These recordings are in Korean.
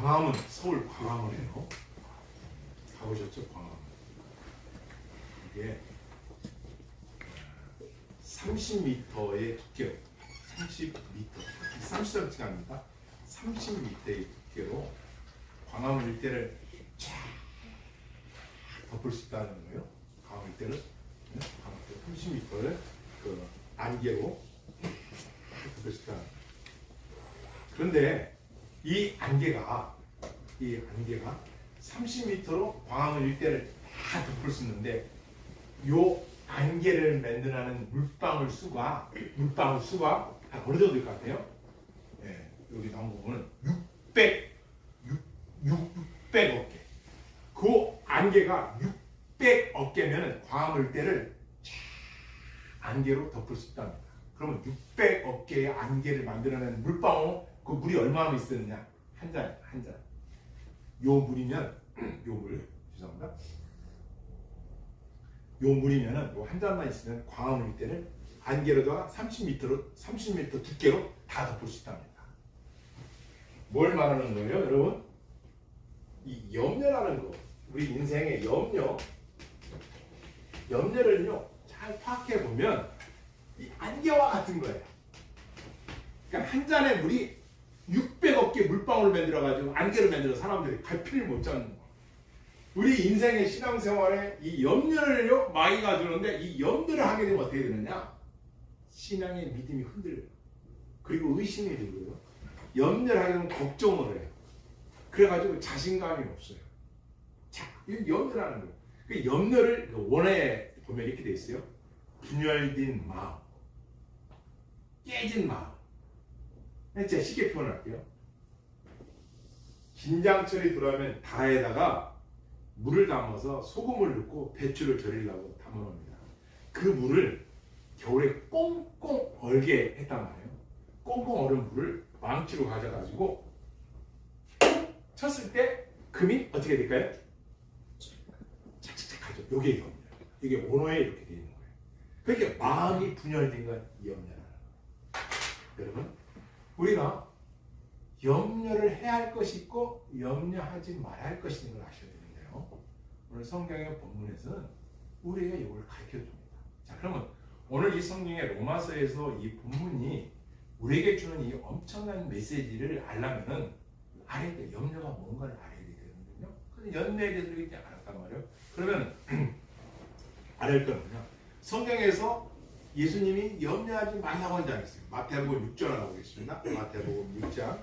광화문, 서울 광화문이에요. 가보셨죠? 광화문. 이게 30m의 두께로 30m, 30cm가 아닙니다. 30m의 두께로 광화문 일대를 쫙 덮을 수 있다는 거예요. 광화문 일대를 30m를 그 안개로 덮을 수 있다. 그런데 이 안개가 30m로 광화문 일대를 다 덮을 수 있는데 요 안개를 만들어내는 물방울 수가 어느 정도 될 것 같아요? 예, 여기 나온 부분은 600억 개. 그 안개가 600억 개면 광화문 일대를 안개로 덮을 수 있답니다. 그러면 600억 개의 안개를 만들어내는 물방울, 그 물이 얼마나 있었느냐? 한 잔. 요 물이면, 죄송합니다. 요 물이면은 요 한 잔만 있으면 광화문 일대를 안개로다가 30m 두께로 다 덮을 수 있답니다. 뭘 말하는 거예요, 여러분? 이 염려라는 거, 우리 인생의 염려를요 잘 파악해 보면 이 안개와 같은 거예요. 그러니까 한 잔의 물이 600억 개 물방울을 만들어가지고 안개를 만들어 사람들이 갈피를 못 잡는 거예요. 우리 인생의 신앙생활에 이 염려를요 마귀가 주는데 이 염려를 하게 되면 어떻게 되느냐? 신앙의 믿음이 흔들려요. 그리고 의심이 들고요. 염려를 하게 되면 걱정을 해요. 그래가지고 자신감이 없어요. 자, 이 염려라는 거예요. 그 염려를 원어에 보면 이렇게 돼 있어요. 분열된 마음, 깨진 마음. 제가 쉽게 표현할게요. 김장철이 들어오면 다에다가 물을 담아서 소금을 넣고 배추를 절이려고 담아놓습니다. 그 물을 겨울에 꽁꽁 얼게 했단 말이에요. 꽁꽁 얼은 물을 망치로 가져가지고 쳤을 때 금이 어떻게 될까요? 착착착하죠. 요게 염려. 이게 원어에 이렇게 되어 있는 거예요. 그러니까 마음이 분열된 건 염려라는 거예요. 여러분, 우리가 염려를 해야 할 것이 있고 염려하지 말아야 할 것이 있는 걸 아셔야 되는데요. 오늘 성경의 본문에서는 우리에게 이걸 가르쳐 줍니다. 자, 그러면 오늘 이 성경의 로마서에서 이 본문이 우리에게 주는 이 엄청난 메시지를 알려면은 알아야 돼. 염려가 뭔가를 알아야 되거든요. 근데 염려에 대해서 이렇게 알았단 말이에요. 그러면 알아야 할 거는요. 성경에서 예수님이 염려하지 말라고 한 장 있어요. 마태복음 6장을 하고 있습니다. 마태복음 6장.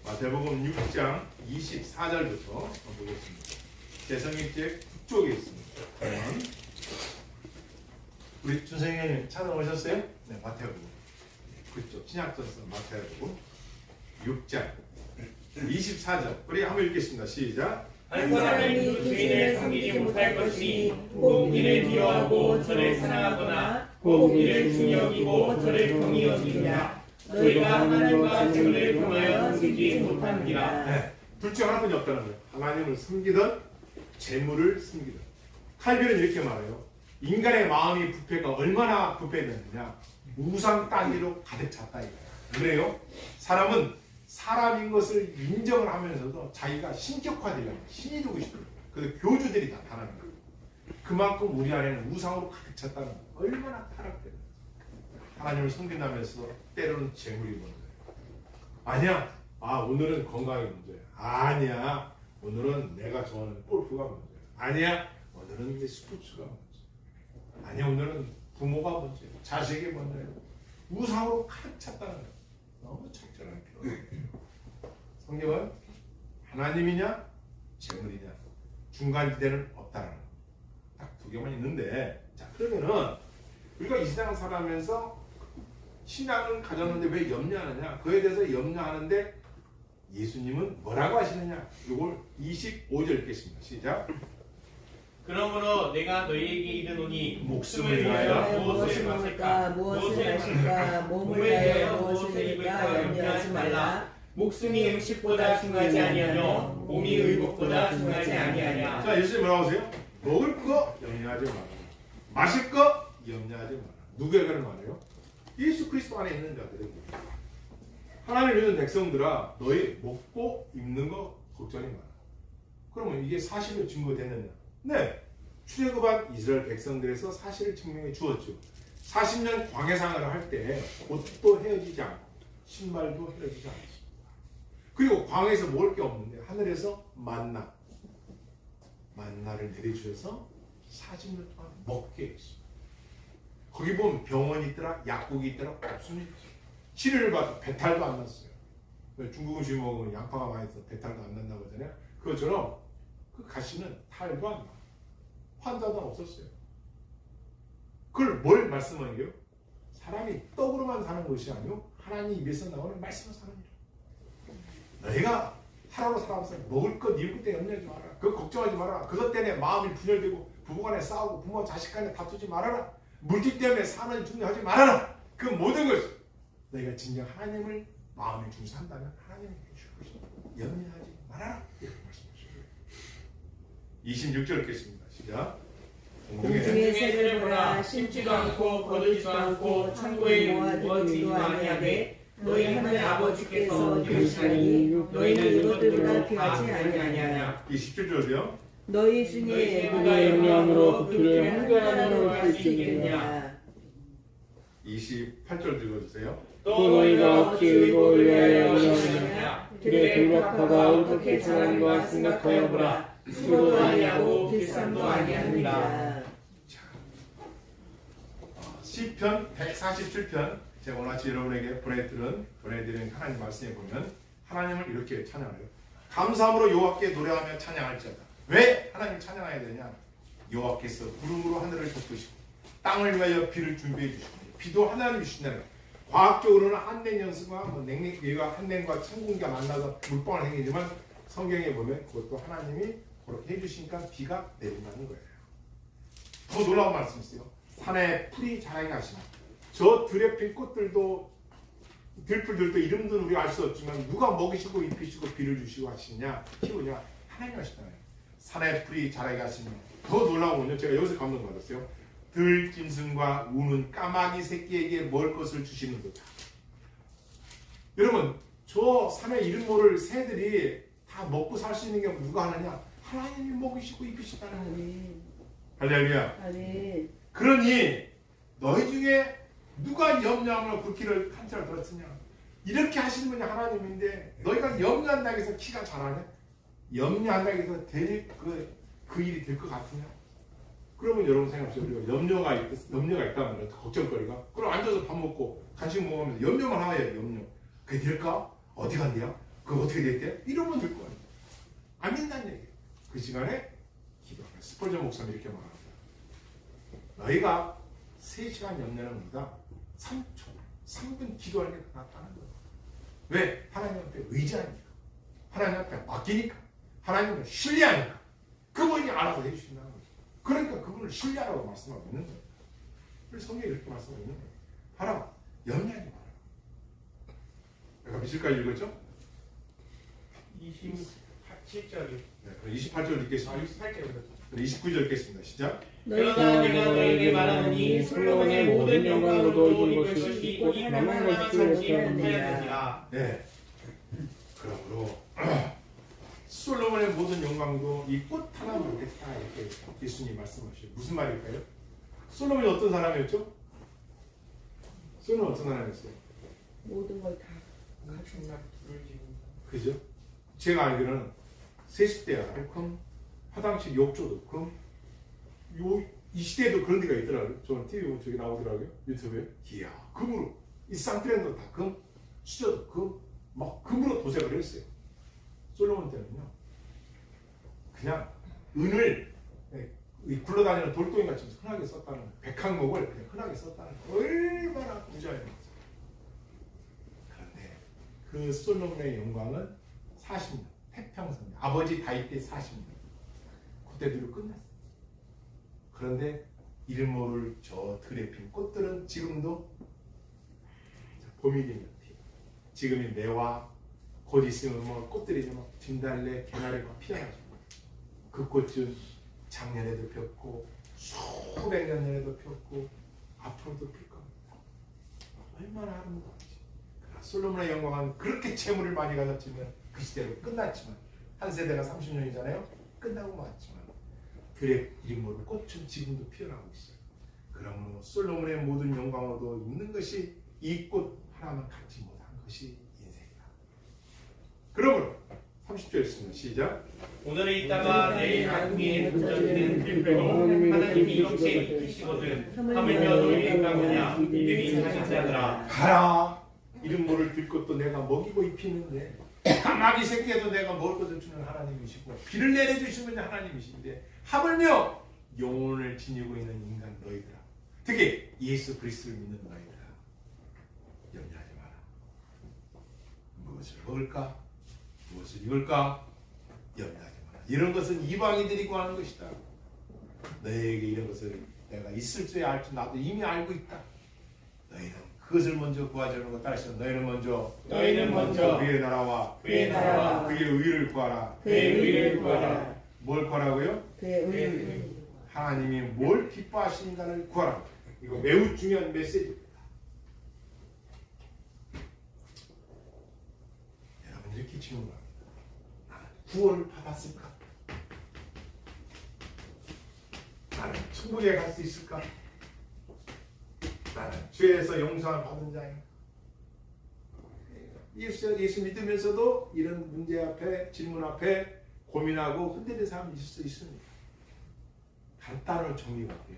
마태복음 6장 24절부터 보겠습니다. 대성일제 북쪽에 있습니다. 우리 준생님 찾아오셨어요? 네, 마태복음. 그쪽 신약전서 마태복음 6장 24절. 우리 한번 읽겠습니다. 시작. 한 사람이 주인을 섬기지 못할 것이니 곧 이를 미워하고 저를 사랑하거나 곧 이를 중여기고 저를 경히 여기느냐. 너희가 하나님과 재물을 통하여 섬기지 못하느니라. 네, 둘 중 하나뿐이 없다는 거예요. 하나님을 섬기든 재물을 섬기든. 칼빈은 이렇게 말해요. 인간의 마음이 부패가 얼마나 부패되느냐. 우상 따기로 가득 찼다 이거예요. 그래요? 사람은 사람인 것을 인정을 하면서도 자기가 신격화되려고 신이 되고 싶어요. 그래서 교주들이 나타나는 거예요. 그만큼 우리 안에는 우상으로 가득 찼다는 거예요. 얼마나 타락되는 하나님을 섬긴다면서 때로는 재물이 문제예요. 아니야. 오늘은 건강이 문제야. 아니야. 오늘은 내가 좋아하는 골프가 문제야. 아니야. 오늘은 내 스포츠가 문제야. 아니야. 오늘은 부모가 문제야. 자식이 문제야. 우상으로 가득 찼다는 거예요. 너무 적절한 표현. 성경은 하나님이냐 재물이냐 중간지대는 없다는 거. 딱 두 개만 있는데, 자 그러면은 우리가 이 세상을 살아가면서 신앙을 가졌는데 왜 염려하느냐? 그에 대해서 염려하는데 예수님은 뭐라고 하시느냐? 이걸 25절 읽겠습니다. 시작. 그러므로 내가 너희에게 이르노니 목숨을 위하여 무엇을 먹을까 무엇을 마실까 몸을 위하여 무엇을 입을까 염려하지 말라. 목숨이 음식보다 중하지 아니하며 몸이 의복보다 중하지 아니하냐. 자, 예수님 뭐라고 하세요? 먹을 거 염려하지 마라. 마실 거 염려하지 마라. 누구에게는 말해요? 예수 그리스도 안에 있는 자들에게. 하나님을 믿는 백성들아, 너희 먹고 입는 거 걱정이 많아. 그러면 이게 사실로 증거됐느냐? 네. 출애굽한 이스라엘 백성들에서 사실을 증명해 주었죠. 40년 광야생활을 할 때 옷도 헤어지지 않고 신발도 헤어지지 않았습니다. 그리고 광야에서 먹을 게 없는데 하늘에서 만나를 내려주셔서 40년 동안 먹게 했습니다. 거기 보면 병원이 있더라, 약국이 있더라, 없습니다. 치료를 받아 배탈도 안 났어요. 중국 음식 먹으면 양파가 많이 있어서 배탈도 안 난다고 하잖아요. 그것처럼 그 가시는 탈도 안 나. 환자도 없었어요. 그걸 뭘 말씀하는 게요? 사람이 떡으로만 사는 것이 아니고 하나님 입에서 나오는 말씀을 사는 일. 너희가 하루로 살아서 먹을 것, 입을 때 염려하지 마라. 그거 걱정하지 마라. 그것 때문에 마음이 분열되고 부부간에 싸우고 부모 자식 간에 다투지 말아라. 물질 때문에 사는 중요하지 말아라. 그 모든 것이 너희가 진정 하나님을 마음에 중시한다면 하나님이 해줄 것이다. 염려하지 말아라. 이렇게 말씀하시고요. 26절 읽겠습니다. 시작. 공중의 새를 보라. 심지도 않고 거두지도 않고 창고에 모아두지도 아니하되 너희 하늘 아버지께서 이루시나니 너희는 이것들보다 귀하지 아니하냐. 27절이요. 너희 중에 누가 영향으로 그 길을 한가람으로 갈 수 있겠느냐. 28절 읽어주세요. 또 너희가 어찌 의복을 위하여 영향하느냐. 그의 돌박하가 어떻게 잘하는가 생각하여 보라. 수고도 아니하고 비싼도 아니하느니라. 시편 147편 제가 오늘 아침 여러분에게 보내드린 하나님 말씀에 보면 하나님을 이렇게 찬양해요. 감사함으로 여호와께 노래하며 찬양할지어다. 왜 하나님을 찬양해야 되냐? 여호와께서 구름으로 하늘을 덮으시고 땅을 위하여 비를 준비해 주시고 비도 하나님이 주신다는 거예요. 과학적으로는 한냉연수가 냉기가 한냉과 찬 공기가 만나서 물방울 생기지만 성경에 보면 그것도 하나님이 그렇게 해주시니까 비가 내린다는 거예요. 더 놀라운 말씀이 있어요. 산에 풀이 자라게 하시나. 저 들에 핀 꽃들도 들풀들도 이름도 우리가 알 수 없지만 누가 먹이시고 입히시고 비를 주시고 하시냐 키우냐 하나님 하시잖아요. 산에 풀이 자라게 하시면 더 놀라운 건요. 제가 여기서 감동받았어요. 들짐승과 우는 까마귀 새끼에게 먹을 것을 주시는 거다. 여러분 저 산에 이름 모를 새들이 다 먹고 살 수 있는 게 누가 하느냐? 하나님이 먹이시고 입히시다는 거예요. 할렐루야. 아멘. 그러니 너희 중에 누가 염려함으로 그 길을 한자를 들었으냐? 이렇게 하시는 분이 하나님인데 너희가 염려한다고 해서 키가 자라냐? 염려한다고 해서 그 일이 될 것 같으냐? 그러면 여러분 생각하세요. 우리가 염려가 있다면 걱정거리가 그럼 앉아서 밥 먹고 간식 먹으면서 염려만 하야 염려. 그게 될까? 어디 간대요? 그거 어떻게 됐대? 이러면 될 거 아니에요. 안 된다는 얘기예요. 그 시간에 기도하라. 스펄전 목사님 이렇게 말합니다. 너희가 3시간 염려하는 것보다 3분 기도하는 게 더 낫다는 거예요. 왜? 하나님한테 의지하니까. 하나님한테 맡기니까. 하나님을 신뢰하니까. 그분이 알아서 해주신다는 거죠. 그러니까 그분을 신뢰하라고 말씀하고 있는 거예요. 그래서 성경이 이렇게 말씀하고 있는 거예요. 봐라. 염려하지 마라. 내가 며칠까지 읽었죠? 27절이요. 네, 28절 읽겠습니다. 28절이요. 29절 읽겠습니다. 시작. 그러나 내가 너에게 말하노니 솔로몬의 모든 영광으로도 이룬 것이 이 꽃 하나만 살지 못하였느니라. 네. 그러므로 솔로몬의 모든 영광도 이 꽃 하나만 먹겠다 이렇게 예수님 말씀하시죠. 무슨 말일까요? 솔로몬이 어떤 사람이었죠? 솔로몬 어떤 사람이었어요? 모든 걸 다. 그죠? 제가 알기로는 세숫대야 금, 화장실 욕조도 금, 이 시대에도 그런 데가 있더라고요. 저는 TV 보면 저기 나오더라고요. 유튜브에. 이야, 금으로. 이 쌍트렌도 다 금, 수저도 금, 막 금으로 도색을 했어요. 솔로몬 때는요. 그냥 은을 굴러다니는 돌덩이같이 흔하게 썼다는 거예요. 백항목을 그냥 흔하게 썼다는 거예요. 얼마나 부자였는지. 그런데 그 솔로몬의 영광은 40년, 태평성, 아버지 다윗 때 40년. 그때대로 끝났어요. 그런데 이름 모를 저 들에 핀 꽃들은 지금도 봄이 되면 지금이 매화 곧 있으면 뭐 꽃들이 막 진달래, 개나리가 피어나죠. 그 꽃은 작년에도 폈고 수백 년 전에도 폈고 앞으로도 필 겁니다. 얼마나 아름다운지. 그러나 솔로몬의 영광은 그렇게 재물을 많이 가졌지만 그 시대로 끝났지만 한 세대가 30년이잖아요. 끝나고 말았지만 그의 이름 모를 꽃은 지금도 피어나고 있어요. 그러므로 솔로몬의 모든 영광으로도 있는 것이 이 꽃 하나만 갖지 못한 것이 인생이다. 그러므로 30절 있습니다. 시작. 오늘은 있다가 내일 나중에 던져지는 필패로 하나님이 이렇게 이기시거든 하물며 너희의 가느냐 믿음이 가진 자들아. 가라. 이름 모를 들것도 내가 먹이고 입히는데 까마귀 새끼에도 내가 먹을 것을 주는 하나님이시고 비를 내려주시는 하나님이신데 하물며 영혼을 지니고 있는 인간 너희들아, 특히 예수 그리스도를 믿는 너희들아, 염려하지 마라. 무엇을 먹을까? 무엇을 입을까? 염려하지 마라. 이런 것은 이방인들이 구하는 것이다. 너희에게 이런 것을 내가 있을 줄 알지 나도 이미 알고 있다. 너희는 그것을 먼저 구하자는 것 따라서 너희는 먼저 그의 나라와 그의 나라와 그의 의를 구하라. 그의 의를 구하라. 뭘 구하라고요? 그의 의를. 하나님이 뭘 기뻐하시는가를 구하라. 이거 매우 중요한 메시지입니다. 여러분 이렇게 질문합니다. 나는 구원을 받았을까? 나는 천국에 갈 수 있을까? 나는 죄에서 용서를 받은 자인가? 예수 믿으면서도 이런 문제 앞에, 질문 앞에 고민하고 흔들리는 사람이 있을 수 있습니다. 간단한 정리가 돼요.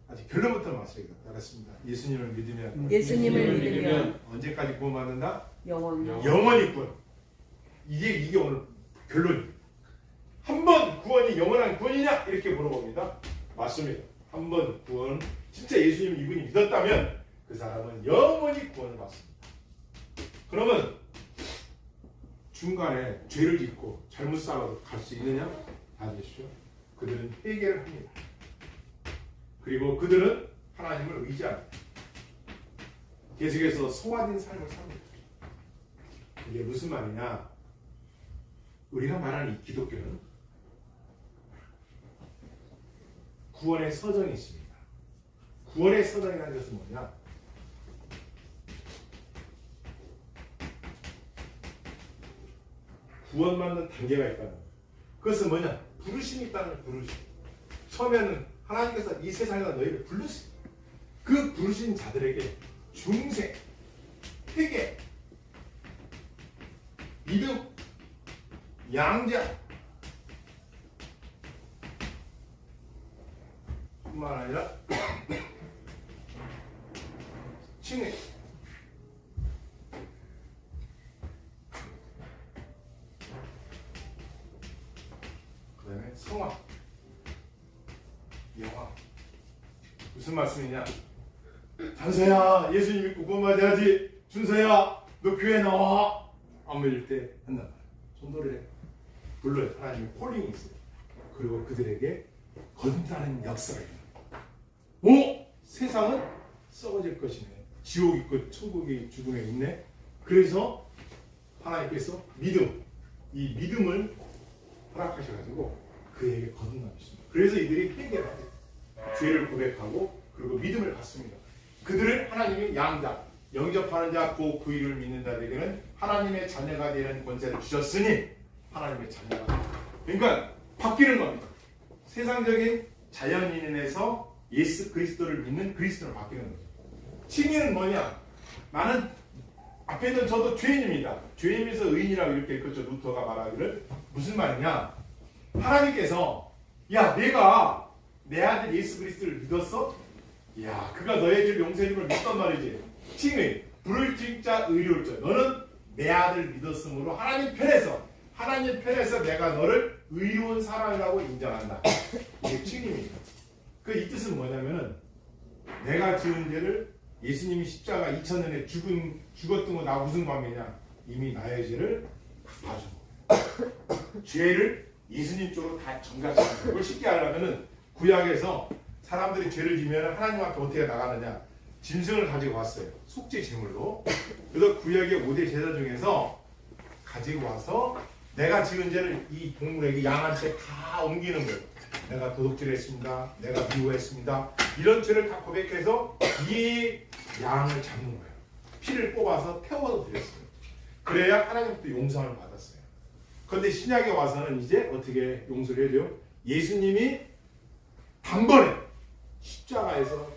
아직 결론부터 말씀드리겠습니다. 예수님을 믿으면 언제까지 구원받는다? 영원히 구원. 이게 오늘 결론입니다. 한 번 구원이 영원한 구원이냐? 이렇게 물어봅니다. 맞습니다. 한 번 구원, 진짜 예수님 이분이 믿었다면 그 사람은 영원히 구원을 받습니다. 그러면 중간에 죄를 짓고 잘못 살아도 갈 수 있느냐? 아니죠. 그들은 회개를 합니다. 그리고 그들은 하나님을 의지합니다. 계속해서 소화된 삶을 삽니다. 이게 무슨 말이냐? 우리가 말하는 이 기독교는 구원의 서정이 있습니다. 구원의 서정이라는 것은 뭐냐? 구원받는 단계가 있다는 거예요. 그것은 뭐냐? 부르심이 있다는 거예요. 부르심. 처음에는 하나님께서 이 세상에서 너희를 부르신 그 부르신 자들에게 중생, 회개, 믿음, 양자 뿐만 아니라 칭의, 그 다음에 성화, 영화. 무슨 말씀이냐? 단서야, 예수님 믿고 구원받아야지. 준서야, 너 교회 나와. 안 믿을 때 한단 말이야. 전도를 해. 물론 하나님의 콜링이 있어요. 그리고 그들에게 거듭나는 역사가 있다. 오! 세상은 썩어질 것이네. 지옥 있고 천국이 죽음에 있네. 그래서 하나님께서 믿음, 이 믿음을 허락하셔가지고 그에게 거듭나셨습니다. 그래서 이들이 회개를 하죠. 죄를 고백하고 그리고 믿음을 갖습니다. 그들을 하나님의 양자, 영접하는 자, 그 이름을 믿는 자들에게는 하나님의 자녀가 되는 권세를 주셨으니 하나님의 자녀가 됩니다. 그러니까 바뀌는 겁니다. 세상적인 자연인에서 예수 그리스도를 믿는 그리스도로 바뀌는 거죠. 칭의는 뭐냐? 나는 앞에 있는 저도 죄인입니다. 죄인에서 의인이라고 이렇게 읽었죠. 루터가 말하기를. 무슨 말이냐? 하나님께서 야, 내가 내 아들 예수 그리스도를 믿었어? 야, 그가 너의 죄를 용서해줌을 믿단 말이지. 칭의, 불을 칭자 의로울 자. 너는 내 아들 믿었으므로 하나님 편에서 내가 너를 의로운 사람이라고 인정한다. 이게 칭의입니다. 이 뜻은 뭐냐면은 내가 지은 죄를 예수님이 십자가 2000년에 죽었던 거 나 무슨 관계냐? 이미 나의 죄를 갚아준 거예요. 죄를 예수님 쪽으로 다 전가시키는 거예요. 그걸 쉽게 하려면은 구약에서 사람들이 죄를 지면 하나님 앞에 어떻게 나가느냐? 짐승을 가지고 왔어요. 속죄 제물로. 그래서 구약의 5대 제사 중에서 가지고 와서 내가 지은 죄를 이 동물에게 양한테 다 옮기는 거예요. 내가 도둑질을 했습니다. 내가 미워했습니다. 이런 죄를 다 고백해서 이 양을 잡는 거예요. 피를 뽑아서 태워서 드렸어요. 그래야 하나님부터 용서를 받았어요. 그런데 신약에 와서는 이제 어떻게 용서를 해줘요? 예수님이 단번에 십자가에서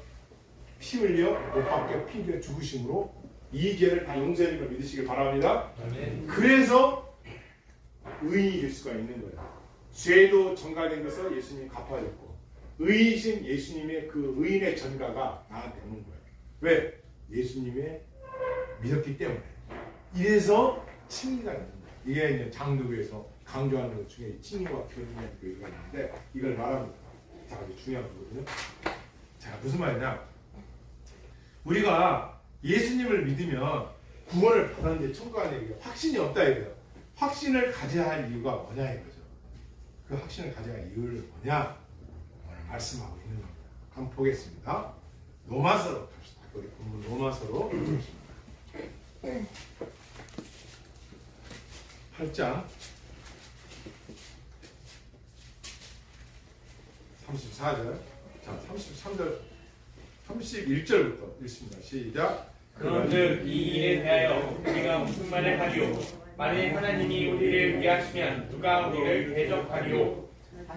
피 흘려 못 박혀 피 흘려 죽으심으로 이 죄를 다 용서해 줄 걸 믿으시길 바랍니다. 그래서 의인이 될 수가 있는 거예요. 죄도 전가된 것을 예수님이 갚아줬고 의이신 예수님의 그 의인의 전가가 나한테 오는 거예요. 왜? 예수님의 믿었기 때문에. 이래서 칭의가 있는 거예요. 이게 이제 장로교에서 강조하는 것 중에 칭의와 교리의 교리가 있는데 이걸 말합니다. 자, 아주 중요한 거거든요. 자, 무슨 말이냐? 우리가 예수님을 믿으면 구원을 받았는데 천국 안에 확신이 없다 이거예요. 확신을 가져야 할 이유가 뭐냐 이거죠. 그 확신을 가져야 할 이유를 뭐냐? 오늘 말씀하고 있는 겁니다. 한번 보겠습니다. 로마서로 갑시다. 우리 본문 로마서로 8장 34절, 자 33절, 31절부터 읽습니다. 시작. 그런즉 이 일에 대하여 우리가 무슨 말을 하리요? 만일 하나님이 우리를 위하시면 누가 우리를 대적하리요?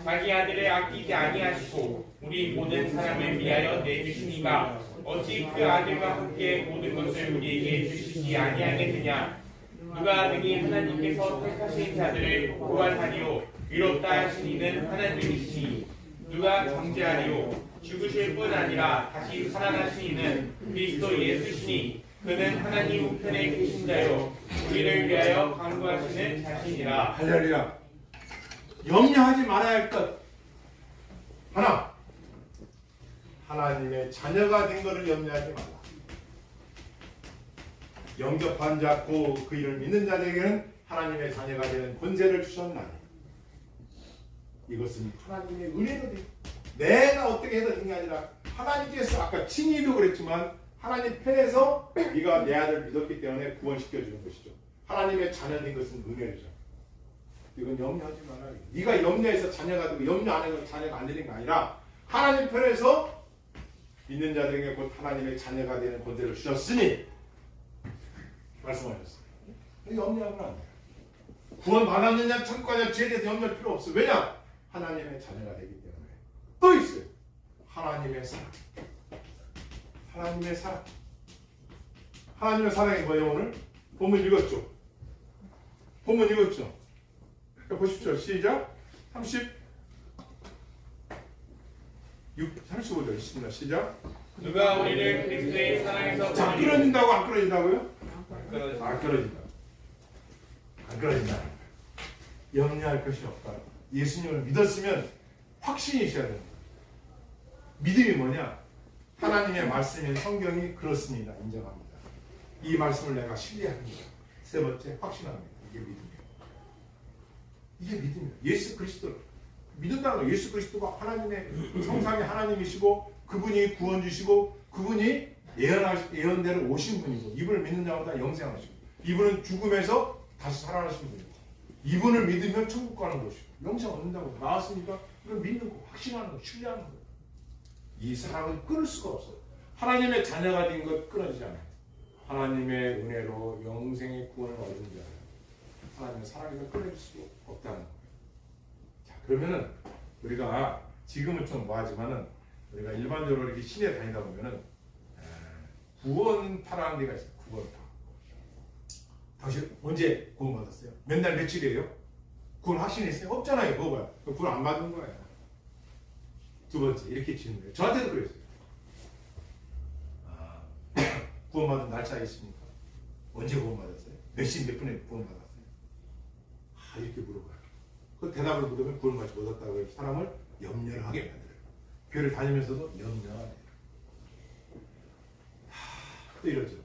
자기 아들을 아끼지 아니하시고 우리 모든 사람을 위하여 내주시니가 어찌 그 아들과 함께 모든 것을 우리에게 주시지 아니하겠느냐? 누가 능히 하나님께서 택하신 자들을 구원하리요? 위롭다 하신 이는 하나님이시니 누가 정죄하리요? 죽으실 뿐 아니라 다시 살아나신 이는 그리스도 예수시니 그는 하나님 우편에 계신 자요 우리를 위하여 간구하시는 자신이라. 할렐루야. 염려하지 말아야 할 것 하나, 하나님의 자녀가 된 것을 염려하지 말라. 영접한 자, 그 이를 믿는 자에게는 하나님의 자녀가 되는 권세를 주셨나니 이것은 하나님의 은혜로 돼. 내가 어떻게 해도 되는 게 아니라 하나님께서 아까 칭의도 그랬지만 하나님 편에서 네가 내 아들 믿었기 때문에 구원시켜주는 것이죠. 하나님의 자녀 된 것은 은혜죠. 이건 염려하지 말아요. 네가 염려해서 자녀가 되고 염려 안 해서 자녀가 안 되는 게 아니라 하나님 편에서 믿는 자들에게 곧 하나님의 자녀가 되는 권세를 주셨으니 말씀하셨어요. 염려하면 안 돼요. 구원 받았느냐 천국 가냐 죄에 대해서 염려할 필요 없어요. 왜냐? 하나님의 자녀가 되기 때문에. 또 있어요. 하나님의 사랑. 하나님의 사랑. 하나님의 사랑이 뭐예요? 오늘 본문 읽었죠? 본문 읽었죠? 보십시오. 시작. 35절 있습니다. 시작. 누가 우리를 그리스도의 사랑에서 자, 끊어진다고 안 끊어진다고요? 끊어진다. 안 끊어진다. 안 끊어진다. 염려할 것이 없다. 예수님을 믿었으면 확신이 있어야 됩니다. 믿음이 뭐냐? 하나님의 말씀인 성경이 그렇습니다. 인정합니다. 이 말씀을 내가 신뢰합니다. 세 번째, 확신합니다. 이게 믿음이에요. 이게 믿음이에요. 예수 그리스도 믿는다는 거예요. 예수 그리스도가 하나님의 성삼위 하나님이시고 그분이 구원 주시고 그분이 예언대로 오신 분이고 이분을 믿는 자마다 영생하시고 이분은 죽음에서 다시 살아나신 분이고 이분을 믿으면 천국 가는 것이고 영생 얻는다고 나왔으니까 이걸 믿는 거, 확신하는 거, 신뢰하는 거예요. 이 사랑은 끊을 수가 없어요. 하나님의 자녀가 된 것 끊어지지 않아요. 하나님의 은혜로 영생의 구원을 얻은 자예요. 하나님의 사랑에서 끊을 수 없다는 거예요. 자, 그러면은 우리가 지금은 좀 뭐하지만은 우리가 일반적으로 이렇게 시내 다니다 보면은 구원파라는 데가 있어요. 구원파. 당신 언제 구원 받았어요? 맨날 며칠이에요? 구원 확신이 있어요? 없잖아요. 그거 봐요. 구원 안 받은 거예요. 두 번째 이렇게 지는 거예요. 저한테도 그랬어요. 구원받은 날짜 있습니까? 언제 구원받았어요? 몇 시 몇 분에 구원받았어요? 이렇게 물어봐요. 그 대답을 묻으면 구원받지 못했다고 해서 사람을 염려를 하게 만들어요. 교회를 다니면서도 염려가 돼요. 또 이러죠.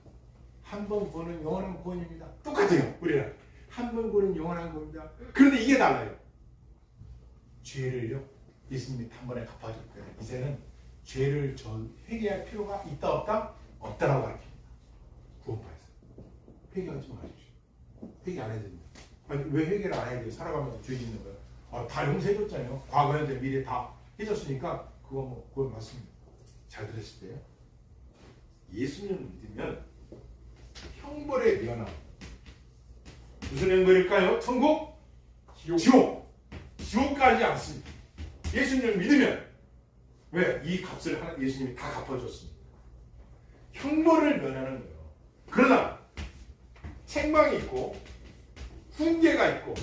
한 번 구원은 영원한 구원입니다. 똑같아요. 우리는 한 번 구원은 영원한 구원입니다. 그런데 이게 달라요. 죄를요 예수님이 단번에 갚아줬기 때문에 이제는 죄를 회개할 필요가 있다 없다? 없다라고 가르칩니다. 구원파에서 회개하지 마십시오. 회개 안 해야 됩니다. 아니, 왜 회개를 안 해야 돼요? 살아가면서 죄 짓는 거예요. 다 용서해줬잖아요. 과거, 현재, 미래 다 해줬으니까 그거 뭐 구원 맞습니다. 잘 들으실 때요. 예수님을 믿으면 형벌의 면함. 무슨 형벌일까요? 천국? 지옥. 지옥까지 않습니다. 예수님을 믿으면 왜? 이 값을 예수님이 다 갚아줬습니다. 형벌을 면하는 거예요. 그러나 책망이 있고 훈계가 있고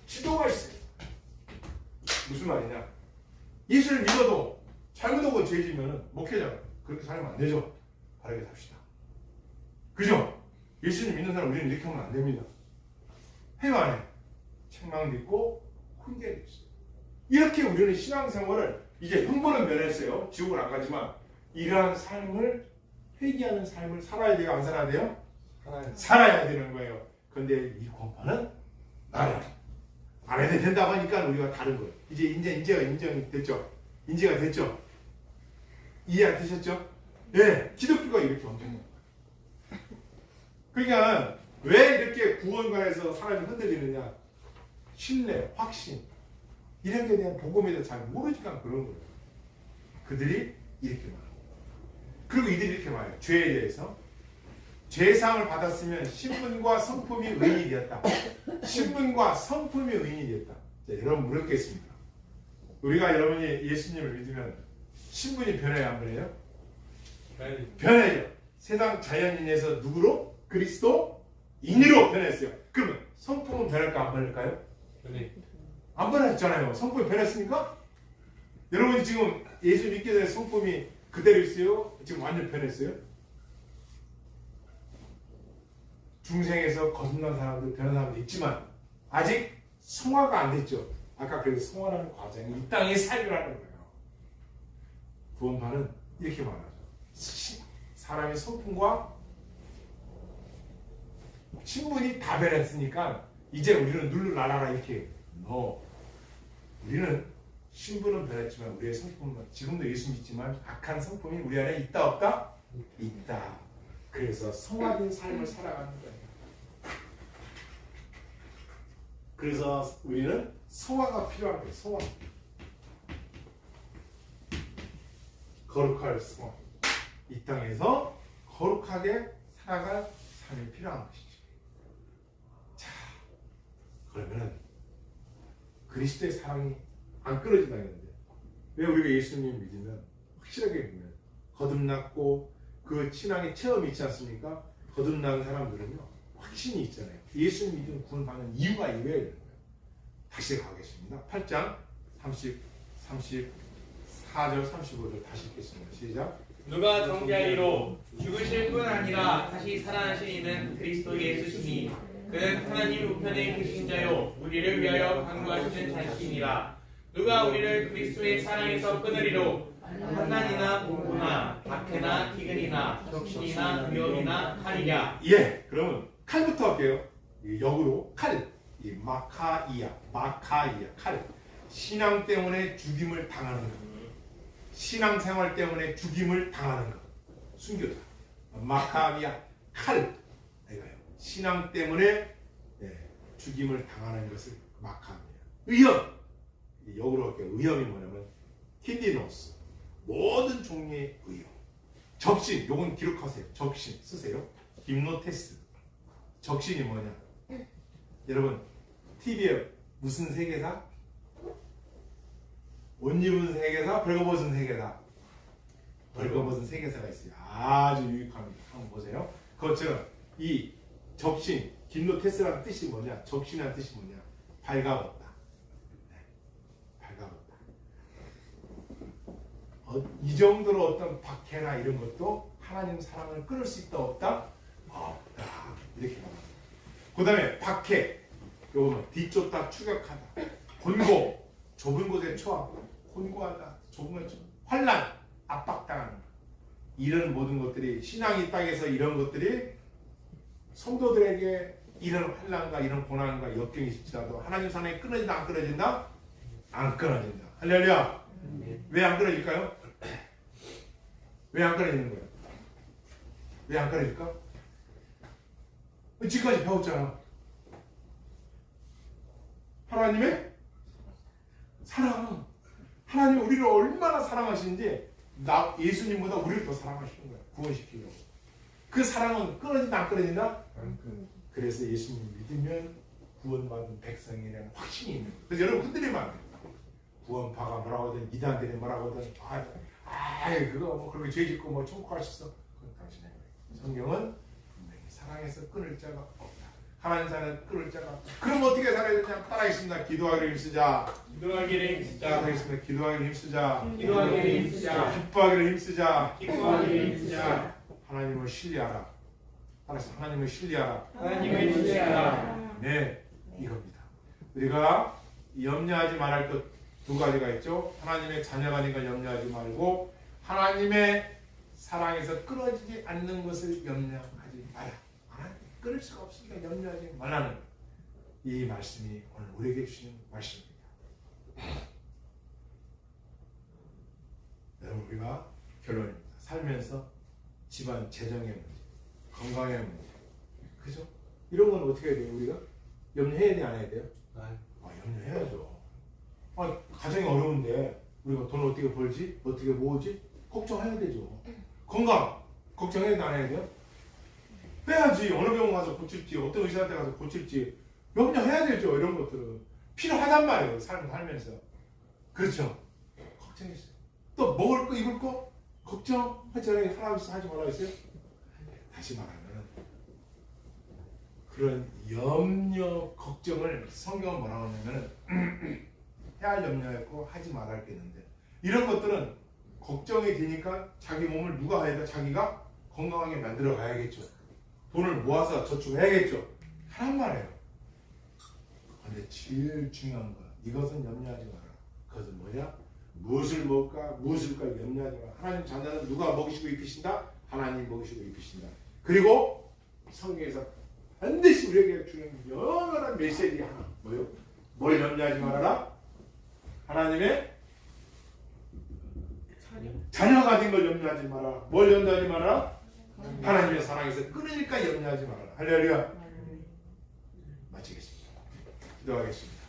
지도가 있어요. 무슨 말이냐? 예수를 믿어도 잘못하고 죄지면 목회자가 그렇게 살면 안 되죠. 바르게 삽시다. 그죠? 예수님 믿는 사람 우리는 이렇게 하면 안 됩니다. 해요 안 해? 책망도 있고 훈계도 있어요. 이렇게 우리는 신앙생활을 이제 형벌은 면했어요. 지옥을 안 가지만 이러한 삶을 회개하는 삶을 살아야 돼요? 안 살아야 돼요? 살아야 되는 거예요. 근데 이 공파는 나는 안 해도 된다고 하니까 우리가 다른 거예요. 이제 인제가 인정이 됐죠? 인지가 됐죠? 이해 안 되셨죠? 예, 기독교가 이렇게 엄청난 거예요. 그러니까 왜 이렇게 구원관에서 사람이 흔들리느냐? 신뢰, 확신 이런 데 대한 복음에 대해서 잘 모르니까 그런 거예요. 그들이 이렇게 말해요. 그리고 이들이 이렇게 말해요. 죄에 대해서 죄상을 받았으면 신분과 성품이 의인이 되었다. 신분과 성품이 의인이 되었다. 자, 여러분 물었겠습니다. 우리가 여러분이 예수님을 믿으면 신분이 변해야 안 변해요? 변해요. 세상 자연인에서 누구로? 그리스도인으로 변했어요. 그러면 성품은 변할까 안 변할까요? 안 변했잖아요. 성품이 변했습니까? 여러분이 지금 예수 믿기 전에 성품이 그대로 있어요? 지금 완전 변했어요? 중생에서 거듭난 사람들, 변한 사람도 있지만 아직 성화가 안 됐죠. 아까 그래서 성화라는 과정이 이 땅의 삶이라는 거예요. 구원파는 이렇게 말하죠. 사람의 성품과 신분이 다 변했으니까 이제 우리는 눌러날아라 이렇게. 우리는 신분은 변했지만 우리의 성품은 지금도 예수 믿지만 악한 성품이 우리 안에 있다 없다? 있다. 그래서 성화된 삶을 살아가는 거예요. 그래서 우리는 성화가 필요한 거예요. 성화. 거룩할 성화. 이 땅에서 거룩하게 살아갈 삶이 필요한 것이죠. 자, 그러면은 그리스도의 사랑이 안 끊어진다는 건데 왜 우리가 예수님 믿으면 확실하게 믿으면 거듭났고 그 신앙의 체험이 있지 않습니까? 거듭난 사람들은요 확신이 있잖아요. 예수 믿으면 구원받는 이유가 이거예요. 다시 가겠습니다. 8장 34절 35절 다시 읽겠습니다. 시작. 누가 정죄하리로 죽으실 뿐 아니라 다시 살아나신 이는 그리스도 예수시니 그는 하나님 우편에 계신 자요 우리를 위하여 간구하시는 자시니라. 누가 우리를 그리스도의 사랑에서 끊으리로 환난이나 공고나 박해나 기근이나 적신이나 위험이나 칼이랴. 예, 그러면 칼부터 할게요. 역으로 칼, 이 마카이아 칼. 신앙 때문에 죽임을 당하는 것, 신앙생활 때문에 죽임을 당하는 것, 순교자. 마카이아 칼, 이거요. 신앙 때문에 죽임을 당하는 것을 마카이아. 위험, 역으로 할게요. 위험이 뭐냐면 키디노스, 모든 종류의 위험. 적신, 요건 기록하세요. 적신 쓰세요. 김노테스. 적신이 뭐냐? 여러분 TV에 무슨 세계사? 옷 입은 세계사, 벌거벗은 세계사. 벌거벗은 세계사가 있어요. 아주 유익합니다. 한번 보세요. 그것처럼 이 적신, 김노테스라는 뜻이 뭐냐? 적신이라는 뜻이 뭐냐? 발가벗다. 발가벗다. 이 정도로 어떤 박해나 이런 것도 하나님 사랑을 끊을 수 있다 없다? 없다. 이렇게 말합니다. 그 다음에 박해, 요거는 뒤쫓다, 추격하다. 곤고, 좁은 곳에 처함, 곤고하다, 좁은 곳에 환난, 압박당하는 것. 이런 모든 것들이 신앙이 땅에서 이런 것들이 성도들에게 이런 환난과 이런 고난과 역경이 있을지라도 하나님 사랑이 끊어진다 안 끊어진다? 안 끊어진다. 할렐루야. 왜 안 끊어질까요? 왜 안 끊어지는 거예요? 왜 안 끊어질까? 지금까지 배웠잖아. 하나님의 사랑. 하나님이 우리를 얼마나 사랑하시는지 예수님보다 우리를 더 사랑하시는 거야. 구원시키려고. 그 사랑은 끊어진다 안 끊어진다? 그래서 예수님을 믿으면 구원받은 백성이라는 확신이 있는 거예요. 그래서 여러분 흔들리면 안 돼요. 구원파가 뭐라고 하든 이단들이 뭐라고 하든 그거 뭐 그렇게 죄 짓고 뭐 천국 갈 수 있어. 그건 당신의 거예요. 성경은 분명히 사랑해서 끊을 자가 없다. 하나님 사랑은 끊을 자가 없다. 그럼 어떻게 살아야 되냐? 따라하겠습니다. 기도하기를 힘쓰자. 기도하기를 힘쓰자. 하겠습니다. 기도하기를 힘쓰자. 기도하기를 힘쓰자. 기뻐하기를 힘쓰자. 기도하기를 힘쓰자. 하나님을 신뢰하라. 따라서 하나님을 신뢰하라. 하나님을 신뢰하라. 네, 이겁니다. 우리가 염려하지 말할 것 두 가지가 있죠. 하나님의 자녀가 된 걸 염려하지 말고 하나님의 사랑에서 끊어지지 않는 것을 염려하지 마라. 하나님 끊을 수가 없으니까 염려하지 말라는 이 말씀이 오늘 우리에게 주시는 말씀입니다. 여러분 우리가 결론입니다. 살면서 집안 재정의 문제, 건강의 문제, 그죠? 이런 건 어떻게 해야 돼요? 우리가 염려해야 돼, 안 해야 돼요? 염려해야죠. 가정이 어려운데 우리가 돈 어떻게 벌지? 어떻게 모으지? 걱정해야 되죠. 건강 걱정해야 돼, 안 해야 돼요? 해야지. 어느 병원 가서 고칠지, 어떤 의사한테 가서 고칠지 염려해야 되죠. 이런 것들은 필요하단 말이에요. 살면서. 그렇죠. 걱정했어요. 또 먹을 거, 입을 거 걱정하지 하지 말라 했어요. 다시 말하면 그런 염려, 걱정을 성경은 뭐라고 하냐면 해야 할 염려였고 하지 말아야 할 게 있는데 이런 것들은 걱정이 되니까 자기 몸을 누가 해야 돼? 자기가 건강하게 만들어 가야겠죠. 돈을 모아서 저축해야겠죠. 하란 말이에요. 근데 제일 중요한 거 이것은 염려하지 마라. 그것은 뭐냐? 무엇을 먹을까? 무엇을 갈까? 염려하지 마라. 하나님 자녀는 누가 먹이시고 입히신다? 하나님 먹이시고 입히신다. 그리고 성경에서 반드시 우리에게 주는 영원한 메시지 하나 뭐요? 뭘 염려하지 말아라? 하나님의 자녀가 된 걸 염려하지 마라. 뭘 염려하지 마라? 하나님의 사랑에서 끊으니까 염려하지 마라. 할렐루야. 마치겠습니다. 기도하겠습니다.